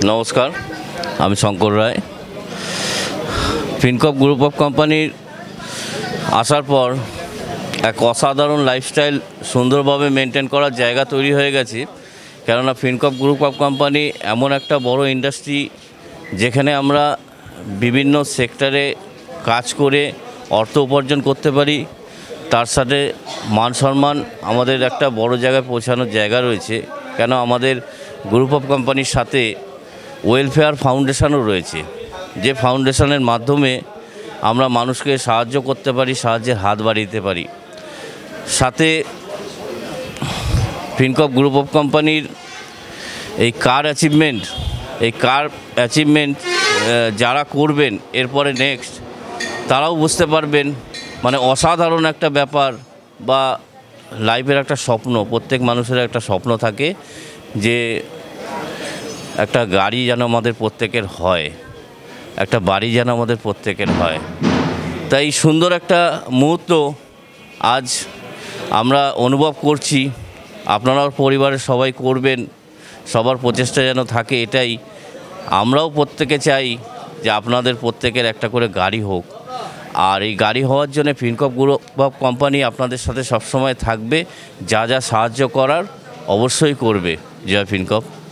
নমস্কার, আমি শঙ্কর রায়। ফিনকপ group of কোম্পানির আসার পর এক অসাধারণ লাইফস্টাইল সুন্দরভাবে মেনটেন করার জায়গা তৈরি হয়ে গেছে। কেননা ফিনকপ গ্রুপ অফ কোম্পানি এমন একটা বড় ইন্ডাস্ট্রি, যেখানে আমরা বিভিন্ন সেক্টরে কাজ করে অর্থ উপার্জন করতে পারি। তার সাথে মান সম্মান আমাদের একটা বড় জায়গায় পৌঁছানোর জায়গা রয়েছে। কেন আমাদের গ্রুপ অফ কোম্পানির সাথে ওয়েলফেয়ার ফাউন্ডেশনও রয়েছে, যে ফাউন্ডেশনের মাধ্যমে আমরা মানুষকে সাহায্য করতে পারি, সাহায্যের হাত বাড়িয়ে দিতে পারি। সাথে ফিনকপ গ্রুপ অফ কোম্পানির এই কার অ্যাচিভমেন্ট যারা করবেন এরপরে নেক্সট, তারাও বুঝতে পারবেন মানে অসাধারণ একটা ব্যাপার বা লাইফের একটা স্বপ্ন। প্রত্যেক মানুষের একটা স্বপ্ন থাকে যে একটা গাড়ি যেন আমাদের প্রত্যেকের হয়, একটা বাড়ি যেন আমাদের প্রত্যেকের হয়। তাই সুন্দর একটা মুহূর্ত আজ আমরা অনুভব করছি। আপনারাও পরিবারের সবাই করবেন, সবার প্রচেষ্টা যেন থাকে, এটাই আমরাও প্রত্যেকে চাই যে আপনাদের প্রত্যেকের একটা করে গাড়ি হোক। আর এই গাড়ি হওয়ার জন্য ফিনকপ গ্রুপ অফ কোম্পানি আপনাদের সাথে সবসময় থাকবে, যা যা সাহায্য করার অবশ্যই করবে। জয় ফিনকপ।